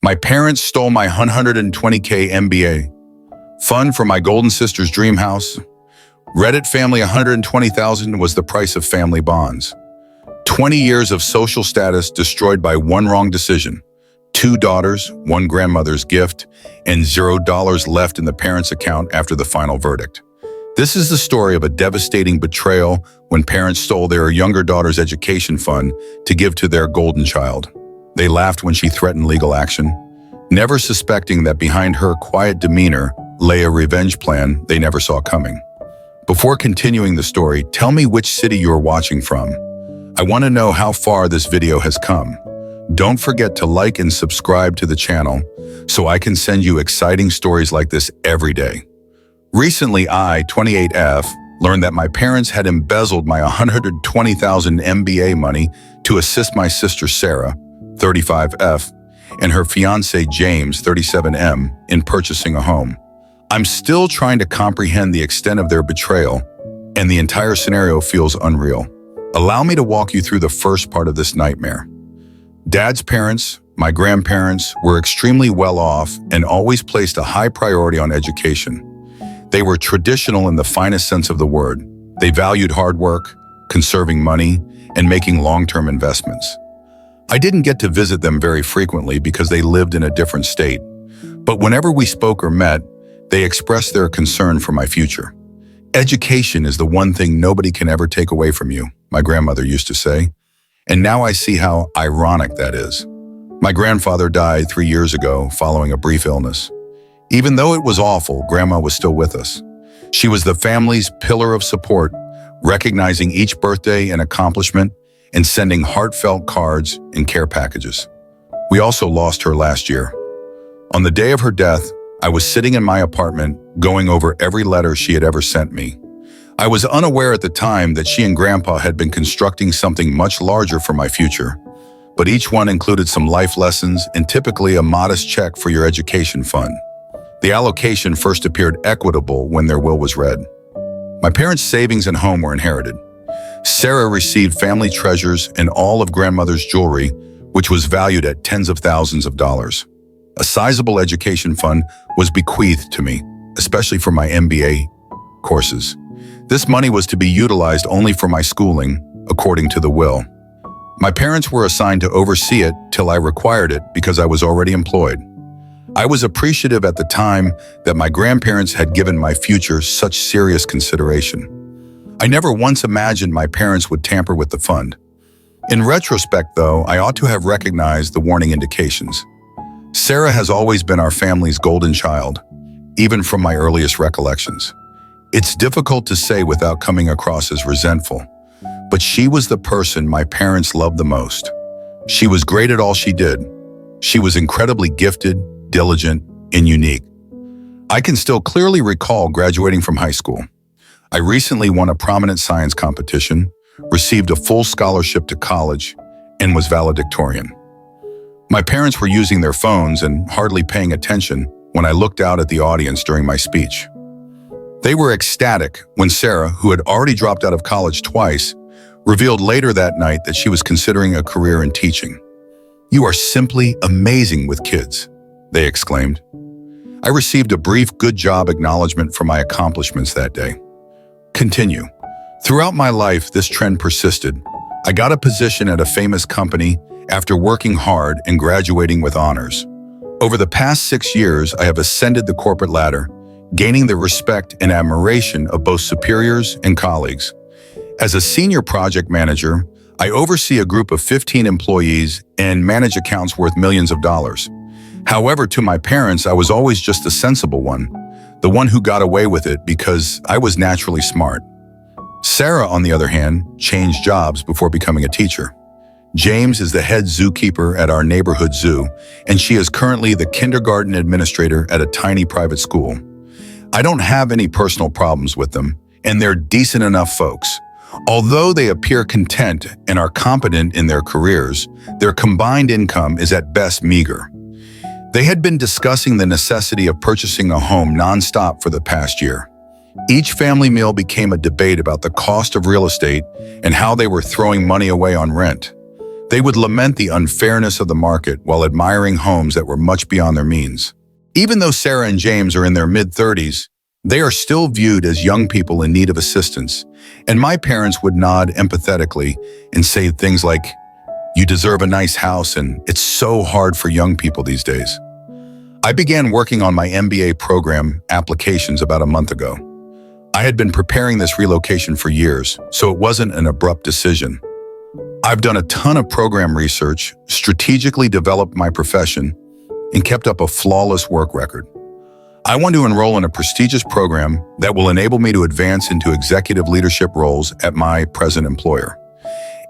My parents stole my 120k MBA, fund for my golden sister's dream house. Reddit family 120,000 was the price of family bonds. 20 years of social status destroyed by one wrong decision. 2 daughters, 1 grandmother's gift, and $0 left in the parents' account after the final verdict. This is the story of a devastating betrayal when parents stole their younger daughter's education fund to give to their golden child. They laughed when she threatened legal action, never suspecting that behind her quiet demeanor lay a revenge plan they never saw coming. Before continuing the story, tell me which city you are watching from. I want to know how far this video has come. Don't forget to like and subscribe to the channel so I can send you exciting stories like this every day. Recently, I, 28F, learned that my parents had embezzled my 120,000 MBA money to assist my sister Sarah, 35F, and her fiancé James, 37M, in purchasing a home. I'm still trying to comprehend the extent of their betrayal, and the entire scenario feels unreal. Allow me to walk you through the first part of this nightmare. Dad's parents, my grandparents, were extremely well off and always placed a high priority on education. They were traditional in the finest sense of the word. They valued hard work, conserving money, and making long-term investments. I didn't get to visit them very frequently because they lived in a different state, but whenever we spoke or met, they expressed their concern for my future. Education is the one thing nobody can ever take away from you, my grandmother used to say, and now I see how ironic that is. My grandfather died 3 years ago following a brief illness. Even though it was awful, Grandma was still with us. She was the family's pillar of support, recognizing each birthday and accomplishment and sending heartfelt cards and care packages. We also lost her last year. On the day of her death, I was sitting in my apartment going over every letter she had ever sent me. I was unaware at the time that she and Grandpa had been constructing something much larger for my future, but each one included some life lessons and typically a modest check for your education fund. The allocation first appeared equitable when their will was read. My parents' savings and home were inherited. Sarah received family treasures and all of grandmother's jewelry, which was valued at tens of thousands of dollars. A sizable education fund was bequeathed to me, especially for my MBA courses. This money was to be utilized only for my schooling, according to the will. My parents were assigned to oversee it till I required it because I was already employed. I was appreciative at the time that my grandparents had given my future such serious consideration. I never once imagined my parents would tamper with the fund. In retrospect, though, I ought to have recognized the warning indications. Sarah has always been our family's golden child, even from my earliest recollections. It's difficult to say without coming across as resentful, but she was the person my parents loved the most. She was great at all she did. She was incredibly gifted, diligent, and unique. I can still clearly recall graduating from high school. I recently won a prominent science competition, received a full scholarship to college, and was valedictorian. My parents were using their phones and hardly paying attention when I looked out at the audience during my speech. They were ecstatic when Sarah, who had already dropped out of college twice, revealed later that night that she was considering a career in teaching. "You are simply amazing with kids," they exclaimed. I received a brief good job acknowledgement for my accomplishments that day. Continue. Throughout my life, this trend persisted. I got a position at a famous company after working hard and graduating with honors. Over the past 6 years, I have ascended the corporate ladder, gaining the respect and admiration of both superiors and colleagues. As a senior project manager, I oversee a group of 15 employees and manage accounts worth millions of dollars. However, to my parents, I was always just the sensible one, the one who got away with it because I was naturally smart. Sarah, on the other hand, changed jobs before becoming a teacher. James is the head zookeeper at our neighborhood zoo, and she is currently the kindergarten administrator at a tiny private school. I don't have any personal problems with them, and they're decent enough folks. Although they appear content and are competent in their careers, their combined income is at best meager. They had been discussing the necessity of purchasing a home nonstop for the past year. Each family meal became a debate about the cost of real estate and how they were throwing money away on rent. They would lament the unfairness of the market while admiring homes that were much beyond their means. Even though Sarah and James are in their mid-30s, they are still viewed as young people in need of assistance, and my parents would nod empathetically and say things like, "You deserve a nice house, and it's so hard for young people these days." I began working on my MBA program applications about a month ago. I had been preparing this relocation for years, so it wasn't an abrupt decision. I've done a ton of program research, strategically developed my profession, and kept up a flawless work record. I want to enroll in a prestigious program that will enable me to advance into executive leadership roles at my present employer.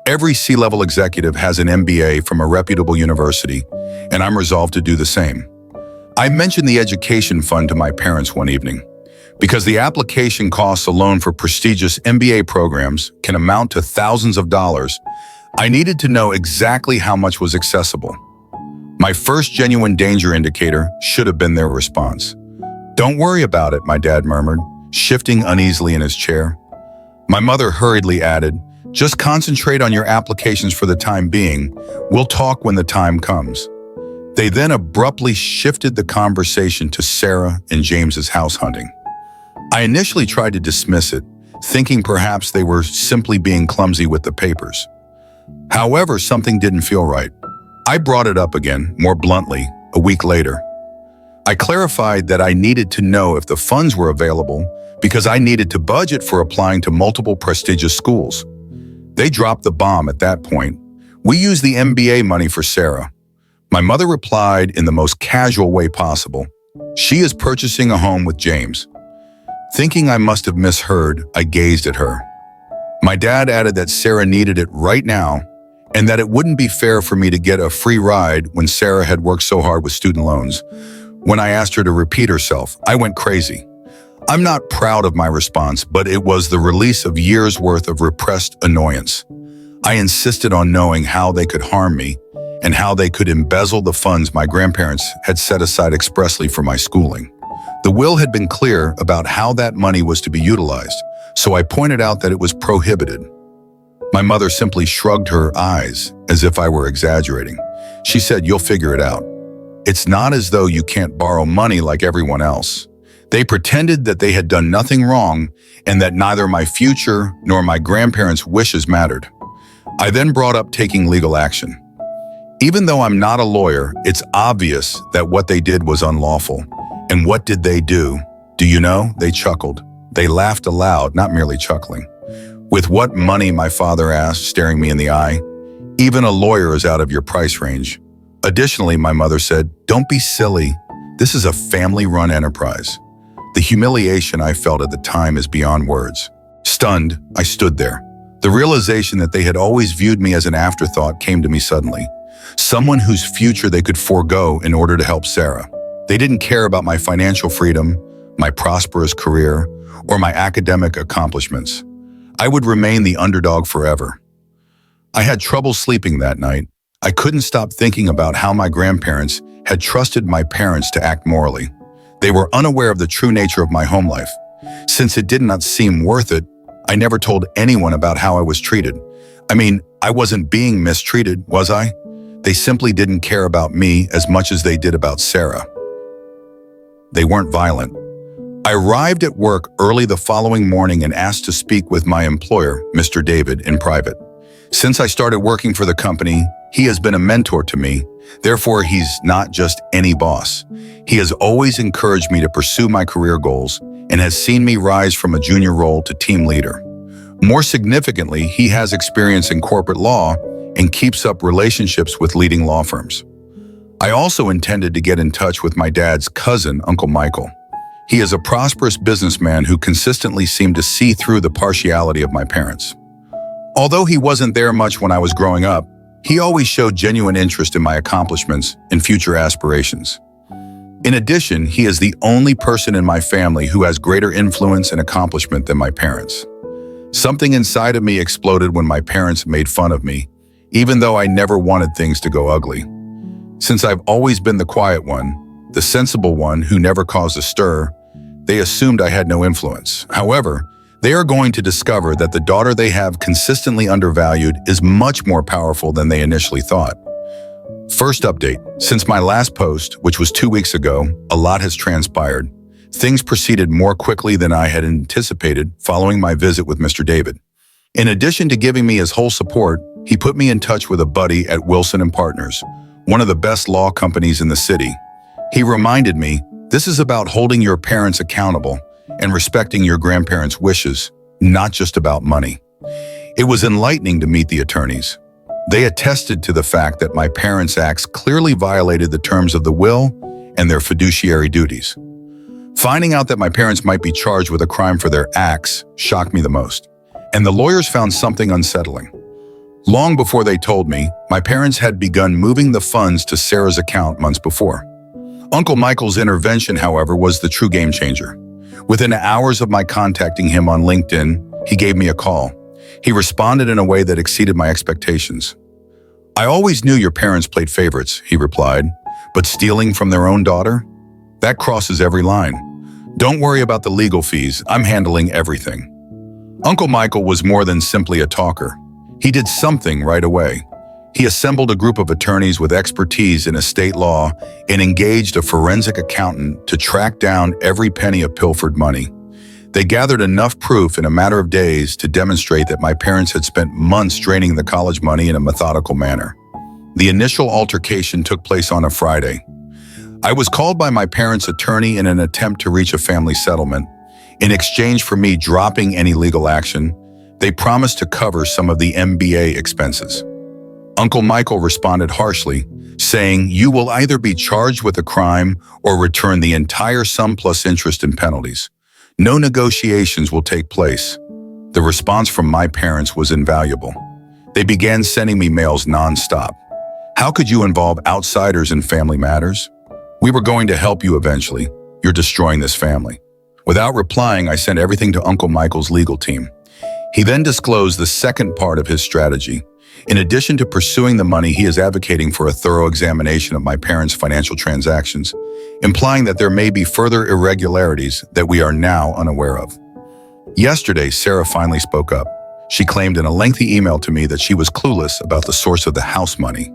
Every C-level executive has an MBA from a reputable university, and I'm resolved to do the same. I mentioned the education fund to my parents one evening. Because the application costs alone for prestigious MBA programs can amount to thousands of dollars, I needed to know exactly how much was accessible. My first genuine danger indicator should have been their response. "Don't worry about it," my dad murmured, shifting uneasily in his chair. My mother hurriedly added, "Just concentrate on your applications for the time being. We'll talk when the time comes." They then abruptly shifted the conversation to Sarah and James's house hunting. I initially tried to dismiss it, thinking perhaps they were simply being clumsy with the papers. However, something didn't feel right. I brought it up again, more bluntly, a week later. I clarified that I needed to know if the funds were available because I needed to budget for applying to multiple prestigious schools. They dropped the bomb at that point. "We use the MBA money for Sarah." My mother replied in the most casual way possible, "She is purchasing a home with James." Thinking I must have misheard, I gazed at her. My dad added that Sarah needed it right now and that it wouldn't be fair for me to get a free ride when Sarah had worked so hard with student loans. When I asked her to repeat herself, I went crazy. I'm not proud of my response, but it was the release of years' worth of repressed annoyance. I insisted on knowing how they could harm me and how they could embezzle the funds my grandparents had set aside expressly for my schooling. The will had been clear about how that money was to be utilized, so I pointed out that it was prohibited. My mother simply shrugged her eyes as if I were exaggerating. She said, "You'll figure it out. It's not as though you can't borrow money like everyone else." They pretended that they had done nothing wrong and that neither my future nor my grandparents' wishes mattered. I then brought up taking legal action. Even though I'm not a lawyer, it's obvious that what they did was unlawful. And what did they do? Do you know? They chuckled. They laughed aloud, not merely chuckling. "With what money?" my father asked, staring me in the eye. "Even a lawyer is out of your price range." Additionally, my mother said, "Don't be silly. This is a family-run enterprise." The humiliation I felt at the time is beyond words. Stunned, I stood there. The realization that they had always viewed me as an afterthought came to me suddenly. Someone whose future they could forego in order to help Sarah. They didn't care about my financial freedom, my prosperous career, or my academic accomplishments. I would remain the underdog forever. I had trouble sleeping that night. I couldn't stop thinking about how my grandparents had trusted my parents to act morally. They were unaware of the true nature of my home life. Since it did not seem worth it, I never told anyone about how I was treated. I mean, I wasn't being mistreated, was I? They simply didn't care about me as much as they did about Sarah. They weren't violent. I arrived at work early the following morning and asked to speak with my employer, Mr. David, in private. Since I started working for the company, he has been a mentor to me. Therefore, he's not just any boss. He has always encouraged me to pursue my career goals and has seen me rise from a junior role to team leader. More significantly, he has experience in corporate law and keeps up relationships with leading law firms. I also intended to get in touch with my dad's cousin, Uncle Michael. He is a prosperous businessman who consistently seemed to see through the partiality of my parents. Although he wasn't there much when I was growing up, he always showed genuine interest in my accomplishments and future aspirations. In addition, he is the only person in my family who has greater influence and accomplishment than my parents. Something inside of me exploded when my parents made fun of me, even though I never wanted things to go ugly. Since I've always been the quiet one, the sensible one who never caused a stir, they assumed I had no influence. However, They are going to discover that the daughter they have consistently undervalued is much more powerful than they initially thought. First update. Since my last post, which was 2 weeks ago, a lot has transpired. Things proceeded more quickly than I had anticipated following my visit with Mr. David. In addition to giving me his whole support, he put me in touch with a buddy at Wilson & Partners, one of the best law companies in the city. He reminded me, this is about holding your parents accountable and respecting your grandparents' wishes, not just about money. It was enlightening to meet the attorneys. They attested to the fact that my parents' acts clearly violated the terms of the will and their fiduciary duties. Finding out that my parents might be charged with a crime for their acts shocked me the most, and the lawyers found something unsettling. Long before they told me, my parents had begun moving the funds to Sarah's account months before. Uncle Michael's intervention, however, was the true game changer. Within hours of my contacting him on LinkedIn, he gave me a call. He responded in a way that exceeded my expectations. "I always knew your parents played favorites," he replied, "but stealing from their own daughter? That crosses every line. Don't worry about the legal fees, I'm handling everything." Uncle Michael was more than simply a talker. He did something right away. He assembled a group of attorneys with expertise in estate law and engaged a forensic accountant to track down every penny of pilfered money. They gathered enough proof in a matter of days to demonstrate that my parents had spent months draining the college money in a methodical manner. The initial altercation took place on a Friday. I was called by my parents' attorney in an attempt to reach a family settlement. In exchange for me dropping any legal action, they promised to cover some of the MBA expenses. Uncle Michael responded harshly, saying, "You will either be charged with a crime or return the entire sum plus interest and penalties. No negotiations will take place." The response from my parents was invaluable. They began sending me mails nonstop. "How could you involve outsiders in family matters? We were going to help you eventually. You're destroying this family." Without replying, I sent everything to Uncle Michael's legal team. He then disclosed the second part of his strategy. In addition to pursuing the money, he is advocating for a thorough examination of my parents' financial transactions, implying that there may be further irregularities that we are now unaware of. Yesterday, Sarah finally spoke up. She claimed in a lengthy email to me that she was clueless about the source of the house money.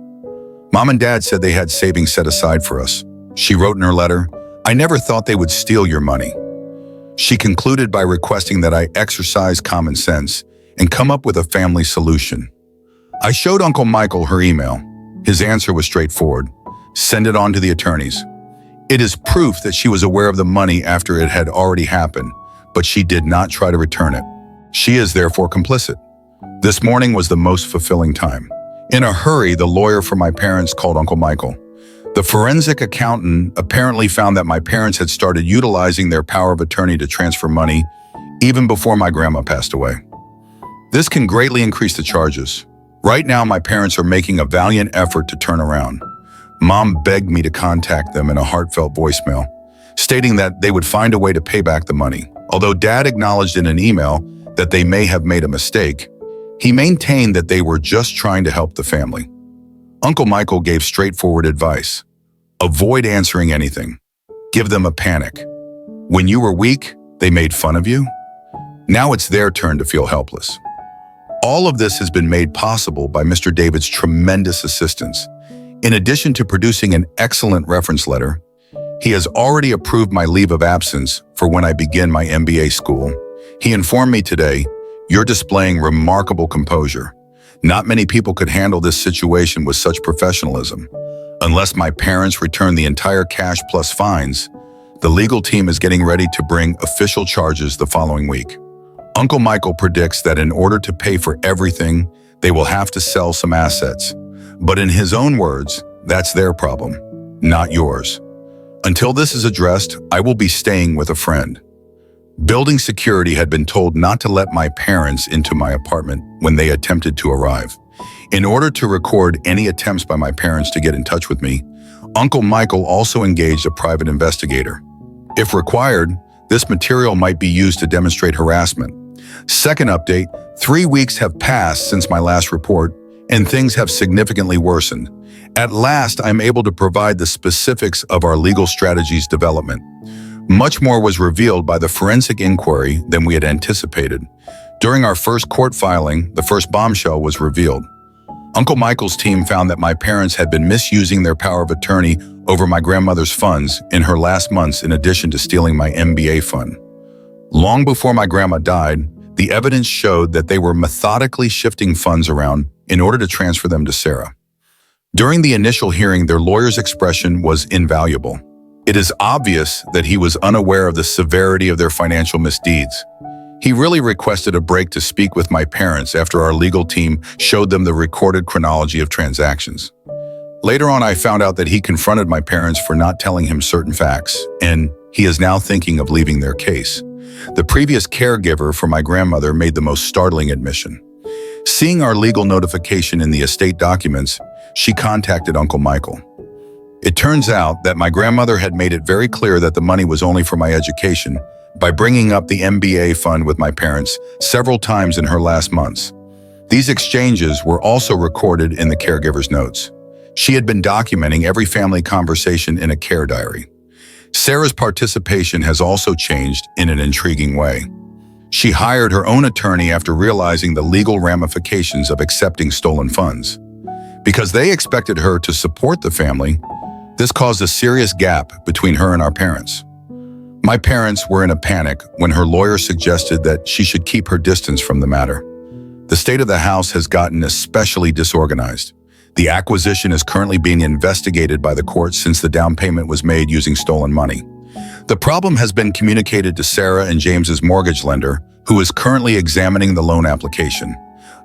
"Mom and Dad said they had savings set aside for us." She wrote in her letter, "I never thought they would steal your money." She concluded by requesting that I exercise common sense and come up with a family solution. I showed Uncle Michael her email. His answer was straightforward. Send it on to the attorneys. It is proof that she was aware of the money after it had already happened, but she did not try to return it. She is therefore complicit. This morning was the most fulfilling time. In a hurry, the lawyer for my parents called Uncle Michael. The forensic accountant apparently found that my parents had started utilizing their power of attorney to transfer money even before my grandma passed away. This can greatly increase the charges. Right now, my parents are making a valiant effort to turn around. Mom begged me to contact them in a heartfelt voicemail, stating that they would find a way to pay back the money. Although Dad acknowledged in an email that they may have made a mistake, he maintained that they were just trying to help the family. Uncle Michael gave straightforward advice. Avoid answering anything. Give them a panic. When you were weak, they made fun of you. Now it's their turn to feel helpless. All of this has been made possible by Mr. David's tremendous assistance. In addition to producing an excellent reference letter, he has already approved my leave of absence for when I begin my MBA school. He informed me today, "You're displaying remarkable composure. Not many people could handle this situation with such professionalism. Unless my parents return the entire cash plus fines, the legal team is getting ready to bring official charges the following week." Uncle Michael predicts that in order to pay for everything, they will have to sell some assets. But in his own words, that's their problem, not yours. Until this is addressed, I will be staying with a friend. Building security had been told not to let my parents into my apartment when they attempted to arrive. In order to record any attempts by my parents to get in touch with me, Uncle Michael also engaged a private investigator. If required, this material might be used to demonstrate harassment. Second update, 3 weeks have passed since my last report, and things have significantly worsened. At last, I'm able to provide the specifics of our legal strategies development. Much more was revealed by the forensic inquiry than we had anticipated. During our first court filing, the first bombshell was revealed. Uncle Michael's team found that my parents had been misusing their power of attorney over my grandmother's funds in her last months in addition to stealing my MBA fund. Long before my grandma died, the evidence showed that they were methodically shifting funds around in order to transfer them to Sarah. During the initial hearing, their lawyer's expression was invaluable. It is obvious that he was unaware of the severity of their financial misdeeds. He really requested a break to speak with my parents after our legal team showed them the recorded chronology of transactions. Later on, I found out that he confronted my parents for not telling him certain facts, and he is now thinking of leaving their case. The previous caregiver for my grandmother made the most startling admission. Seeing our legal notification in the estate documents, she contacted Uncle Michael. It turns out that my grandmother had made it very clear that the money was only for my education by bringing up the MBA fund with my parents several times in her last months. These exchanges were also recorded in the caregiver's notes. She had been documenting every family conversation in a care diary. Sarah's participation has also changed in an intriguing way. She hired her own attorney after realizing the legal ramifications of accepting stolen funds. Because they expected her to support the family, this caused a serious gap between her and our parents. My parents were in a panic when her lawyer suggested that she should keep her distance from the matter. The state of the house has gotten especially disorganized. The acquisition is currently being investigated by the court since the down payment was made using stolen money. The problem has been communicated to Sarah and James's mortgage lender, who is currently examining the loan application.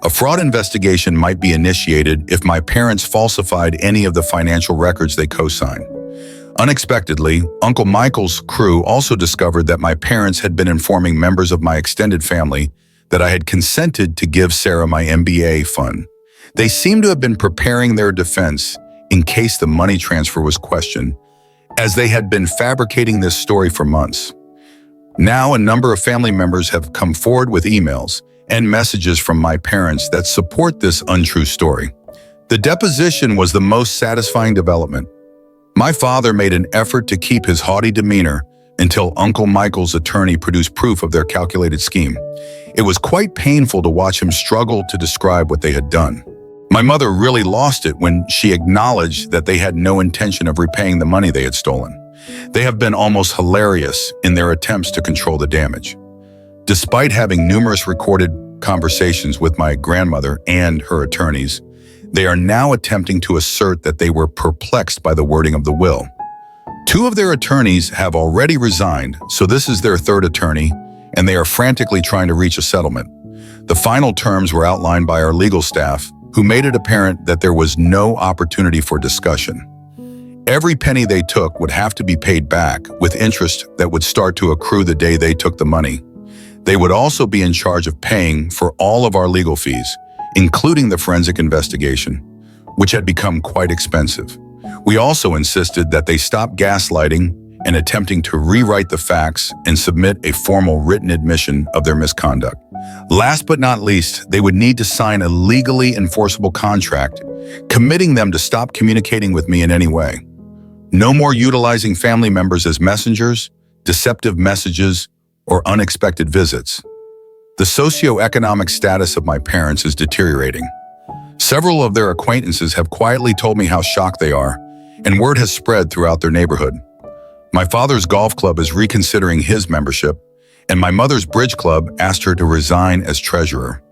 A fraud investigation might be initiated if my parents falsified any of the financial records they co-signed. Unexpectedly, Uncle Michael's crew also discovered that my parents had been informing members of my extended family that I had consented to give Sarah my MBA fund. They seem to have been preparing their defense in case the money transfer was questioned, as they had been fabricating this story for months. Now, a number of family members have come forward with emails and messages from my parents that support this untrue story. The deposition was the most satisfying development. My father made an effort to keep his haughty demeanor until Uncle Michael's attorney produced proof of their calculated scheme. It was quite painful to watch him struggle to describe what they had done. My mother really lost it when she acknowledged that they had no intention of repaying the money they had stolen. They have been almost hilarious in their attempts to control the damage. Despite having numerous recorded conversations with my grandmother and her attorneys, they are now attempting to assert that they were perplexed by the wording of the will. Two of their attorneys have already resigned, so this is their third attorney, and they are frantically trying to reach a settlement. The final terms were outlined by our legal staff, who made it apparent that there was no opportunity for discussion. Every penny they took would have to be paid back, with interest that would start to accrue the day they took the money. They would also be in charge of paying for all of our legal fees, including the forensic investigation, which had become quite expensive. We also insisted that they stop gaslighting and attempting to rewrite the facts and submit a formal written admission of their misconduct. Last but not least, they would need to sign a legally enforceable contract, committing them to stop communicating with me in any way. No more utilizing family members as messengers, deceptive messages, or unexpected visits. The socioeconomic status of my parents is deteriorating. Several of their acquaintances have quietly told me how shocked they are, and word has spread throughout their neighborhood. My father's golf club is reconsidering his membership, and my mother's bridge club asked her to resign as treasurer.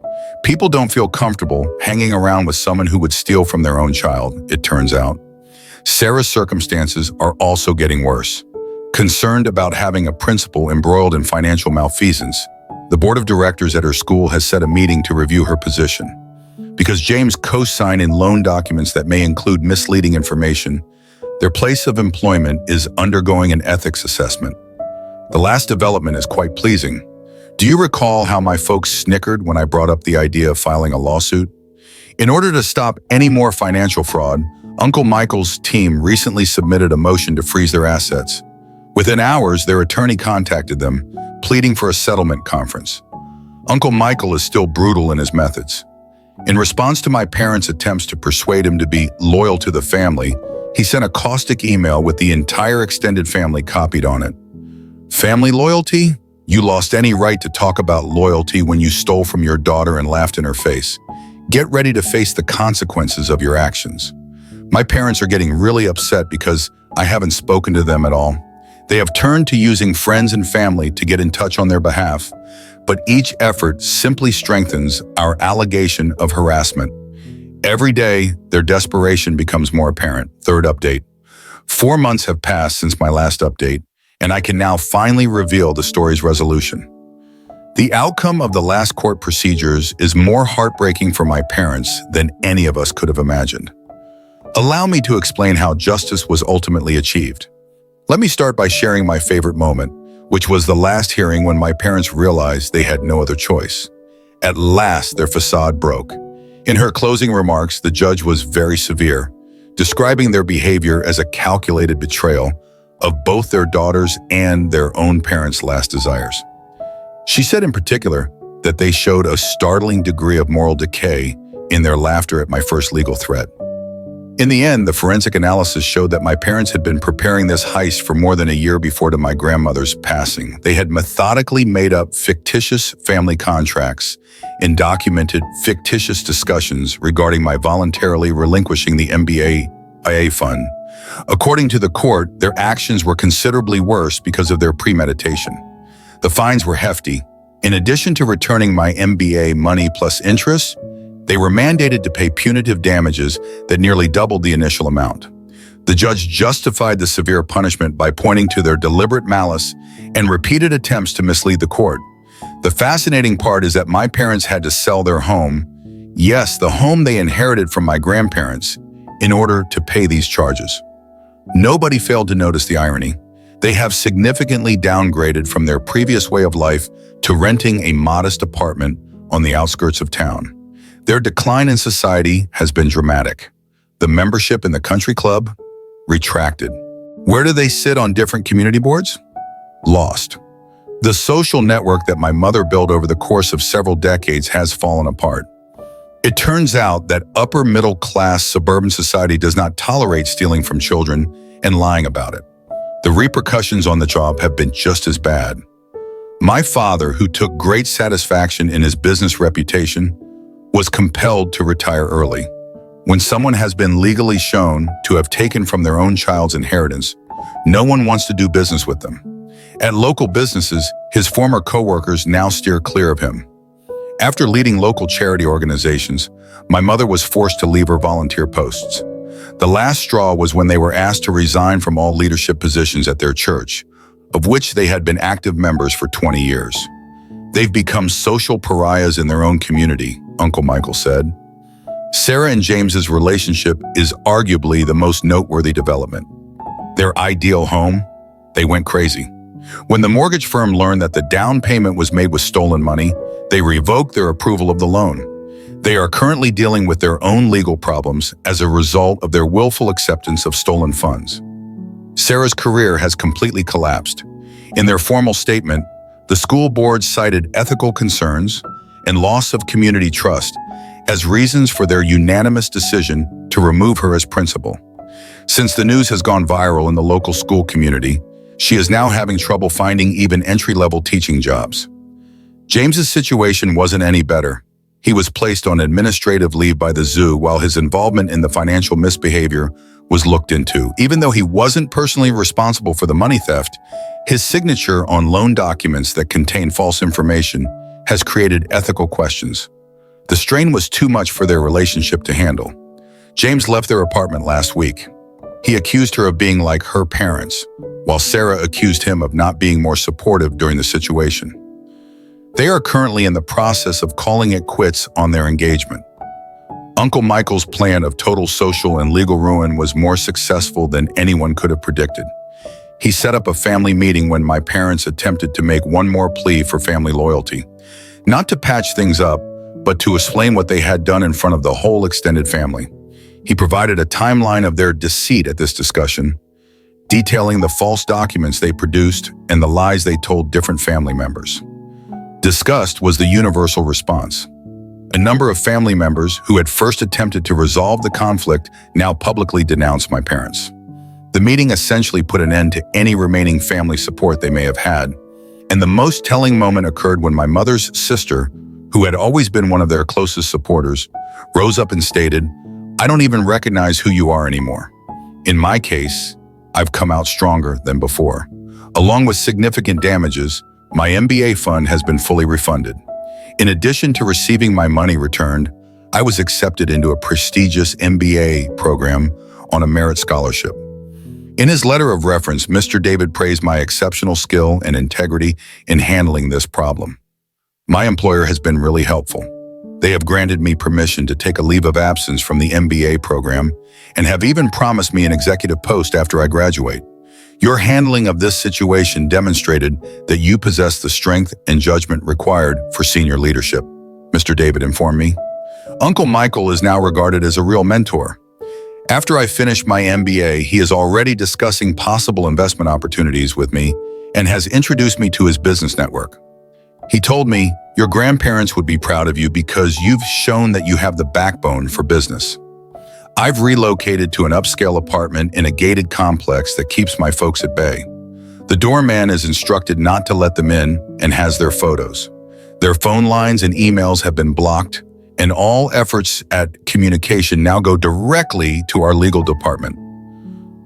People don't feel comfortable hanging around with someone who would steal from their own child, it turns out. Sarah's circumstances are also getting worse. Concerned about having a principal embroiled in financial malfeasance, the board of directors at her school has set a meeting to review her position. Because James co-signed in loan documents that may include misleading information, their place of employment is undergoing an ethics assessment. The last development is quite pleasing. Do you recall how my folks snickered when I brought up the idea of filing a lawsuit? In order to stop any more financial fraud, Uncle Michael's team recently submitted a motion to freeze their assets. Within hours, their attorney contacted them, pleading for a settlement conference. Uncle Michael is still brutal in his methods. In response to my parents' attempts to persuade him to be loyal to the family, he sent a caustic email with the entire extended family copied on it. Family loyalty? You lost any right to talk about loyalty when you stole from your daughter and laughed in her face. Get ready to face the consequences of your actions. My parents are getting really upset because I haven't spoken to them at all. They have turned to using friends and family to get in touch on their behalf, but each effort simply strengthens our allegation of harassment. Every day, their desperation becomes more apparent. Third update. 4 months have passed since my last update, and I can now finally reveal the story's resolution. The outcome of the last court procedures is more heartbreaking for my parents than any of us could have imagined. Allow me to explain how justice was ultimately achieved. Let me start by sharing my favorite moment, which was the last hearing when my parents realized they had no other choice. At last, their facade broke. In her closing remarks, the judge was very severe, describing their behavior as a calculated betrayal of both their daughters and their own parents' last desires. She said in particular that they showed a startling degree of moral decay in their laughter at my first legal threat. In the end, the forensic analysis showed that my parents had been preparing this heist for more than a year before my grandmother's passing. They had methodically made up fictitious family contracts and documented fictitious discussions regarding my voluntarily relinquishing the MBA fund. According to the court, their actions were considerably worse because of their premeditation. The fines were hefty. In addition to returning my MBA money plus interest, they were mandated to pay punitive damages that nearly doubled the initial amount. The judge justified the severe punishment by pointing to their deliberate malice and repeated attempts to mislead the court. The fascinating part is that my parents had to sell their home, yes, the home they inherited from my grandparents, in order to pay these charges. Nobody failed to notice the irony. They have significantly downgraded from their previous way of life to renting a modest apartment on the outskirts of town. Their decline in society has been dramatic. The membership in the country club? Retracted. Where do they sit on different community boards? Lost. The social network that my mother built over the course of several decades has fallen apart. It turns out that upper middle class suburban society does not tolerate stealing from children and lying about it. The repercussions on the job have been just as bad. My father, who took great satisfaction in his business reputation, was compelled to retire early. When someone has been legally shown to have taken from their own child's inheritance, no one wants to do business with them. At local businesses, his former coworkers now steer clear of him. After leading local charity organizations, my mother was forced to leave her volunteer posts. The last straw was when they were asked to resign from all leadership positions at their church, of which they had been active members for 20 years. They've become social pariahs in their own community, Uncle Michael said. Sarah and James's relationship is arguably the most noteworthy development. Their ideal home? They went crazy. When the mortgage firm learned that the down payment was made with stolen money, they revoked their approval of the loan. They are currently dealing with their own legal problems as a result of their willful acceptance of stolen funds. Sarah's career has completely collapsed. In their formal statement, the school board cited ethical concerns and loss of community trust as reasons for their unanimous decision to remove her as principal. Since the news has gone viral in the local school community, she is now having trouble finding even entry-level teaching jobs. James's situation wasn't any better. He was placed on administrative leave by the zoo while his involvement in the financial misbehavior was looked into. Even though he wasn't personally responsible for the money theft, his signature on loan documents that contain false information has created ethical questions. The strain was too much for their relationship to handle. James left their apartment last week. He accused her of being like her parents, while Sarah accused him of not being more supportive during the situation. They are currently in the process of calling it quits on their engagement. Uncle Michael's plan of total social and legal ruin was more successful than anyone could have predicted. He set up a family meeting when my parents attempted to make one more plea for family loyalty, not to patch things up, but to explain what they had done in front of the whole extended family. He provided a timeline of their deceit at this discussion, detailing the false documents they produced and the lies they told different family members. Disgust was the universal response. A number of family members who had first attempted to resolve the conflict now publicly denounced my parents. The meeting essentially put an end to any remaining family support they may have had. And the most telling moment occurred when my mother's sister, who had always been one of their closest supporters, rose up and stated, "I don't even recognize who you are anymore. In my case, I've come out stronger than before. Along with significant damages, my MBA fund has been fully refunded. In addition to receiving my money returned, I was accepted into a prestigious MBA program on a merit scholarship." In his letter of reference, Mr. David praised my exceptional skill and integrity in handling this problem. My employer has been really helpful. They have granted me permission to take a leave of absence from the MBA program and have even promised me an executive post after I graduate. Your handling of this situation demonstrated that you possess the strength and judgment required for senior leadership, Mr. David informed me. Uncle Michael is now regarded as a real mentor. After I finished my MBA, he is already discussing possible investment opportunities with me and has introduced me to his business network. He told me, "Your grandparents would be proud of you because you've shown that you have the backbone for business." I've relocated to an upscale apartment in a gated complex that keeps my folks at bay. The doorman is instructed not to let them in and has their photos. Their phone lines and emails have been blocked, and all efforts at communication now go directly to our legal department.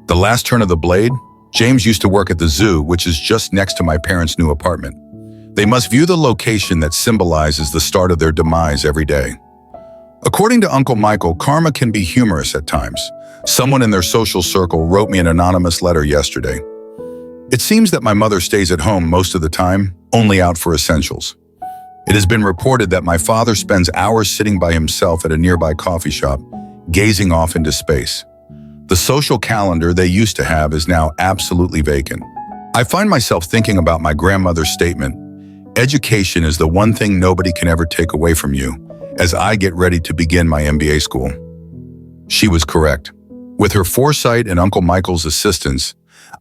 The last turn of the blade, James used to work at the zoo, which is just next to my parents' new apartment. They must view the location that symbolizes the start of their demise every day. According to Uncle Michael, karma can be humorous at times. Someone in their social circle wrote me an anonymous letter yesterday. "It seems that my mother stays at home most of the time, only out for essentials. It has been reported that my father spends hours sitting by himself at a nearby coffee shop, gazing off into space. The social calendar they used to have is now absolutely vacant." I find myself thinking about my grandmother's statement, "Education is the one thing nobody can ever take away from you," as I get ready to begin my MBA school. She was correct. With her foresight and Uncle Michael's assistance,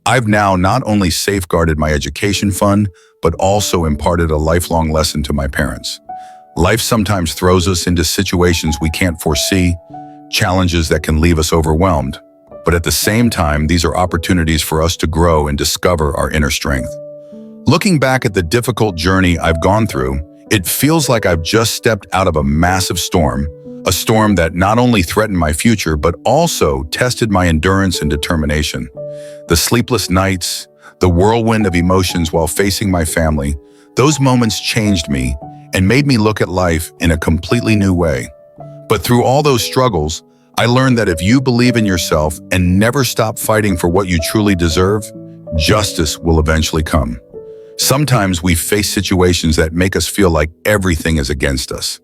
I've now not only safeguarded my education fund, but also imparted a lifelong lesson to my parents. Life sometimes throws us into situations we can't foresee, challenges that can leave us overwhelmed. But at the same time, these are opportunities for us to grow and discover our inner strength. Looking back at the difficult journey I've gone through, it feels like I've just stepped out of a massive storm, a storm that not only threatened my future, but also tested my endurance and determination. The sleepless nights, the whirlwind of emotions while facing my family, those moments changed me and made me look at life in a completely new way. But through all those struggles, I learned that if you believe in yourself and never stop fighting for what you truly deserve, justice will eventually come. Sometimes we face situations that make us feel like everything is against us.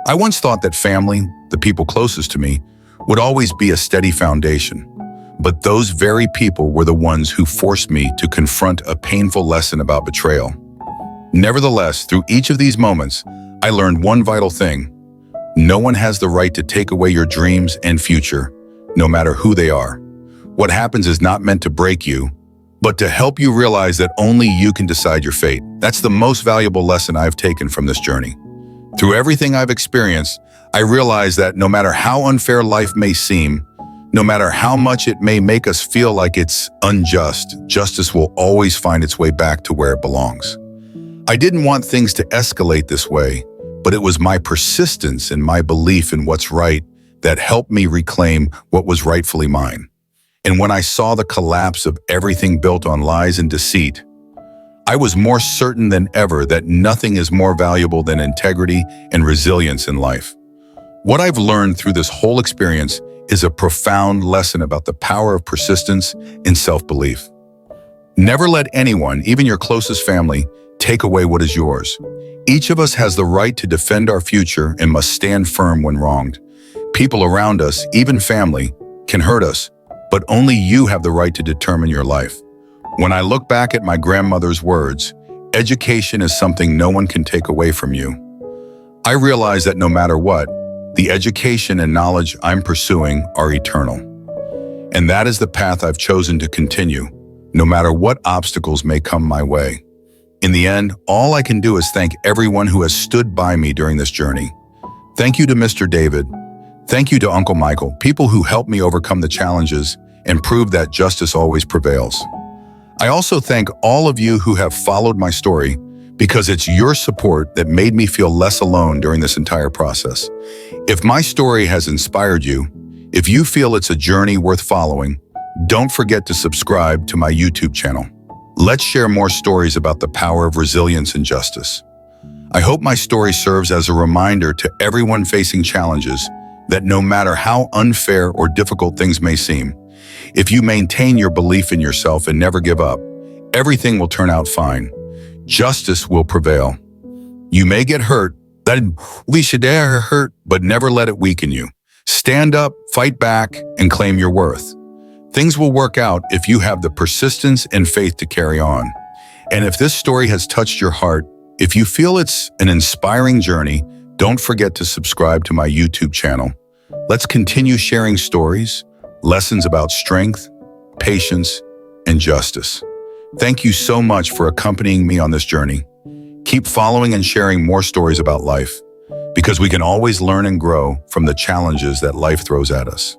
I once thought that family, the people closest to me, would always be a steady foundation. But those very people were the ones who forced me to confront a painful lesson about betrayal. Nevertheless, through each of these moments, I learned one vital thing. No one has the right to take away your dreams and future, no matter who they are. What happens is not meant to break you, but to help you realize that only you can decide your fate. That's the most valuable lesson I've taken from this journey. Through everything I've experienced, I realize that no matter how unfair life may seem, no matter how much it may make us feel like it's unjust, justice will always find its way back to where it belongs. I didn't want things to escalate this way, but it was my persistence and my belief in what's right that helped me reclaim what was rightfully mine. And when I saw the collapse of everything built on lies and deceit, I was more certain than ever that nothing is more valuable than integrity and resilience in life. What I've learned through this whole experience is a profound lesson about the power of persistence and self-belief. Never let anyone, even your closest family, take away what is yours. Each of us has the right to defend our future and must stand firm when wronged. People around us, even family, can hurt us, but only you have the right to determine your life. When I look back at my grandmother's words, education is something no one can take away from you. I realize that no matter what, the education and knowledge I'm pursuing are eternal. And that is the path I've chosen to continue, no matter what obstacles may come my way. In the end, all I can do is thank everyone who has stood by me during this journey. Thank you to Mr. David. Thank you to Uncle Michael, people who helped me overcome the challenges and prove that justice always prevails. I also thank all of you who have followed my story because it's your support that made me feel less alone during this entire process. If my story has inspired you, if you feel it's a journey worth following, don't forget to subscribe to my YouTube channel. Let's share more stories about the power of resilience and justice. I hope my story serves as a reminder to everyone facing challenges that no matter how unfair or difficult things may seem, if you maintain your belief in yourself and never give up, everything will turn out fine. Justice will prevail. You may get hurt, but never let it weaken you. Stand up, fight back, and claim your worth. Things will work out if you have the persistence and faith to carry on. And if this story has touched your heart, if you feel it's an inspiring journey, don't forget to subscribe to my YouTube channel. Let's continue sharing stories, lessons about strength, patience, and justice. Thank you so much for accompanying me on this journey. Keep following and sharing more stories about life, because we can always learn and grow from the challenges that life throws at us.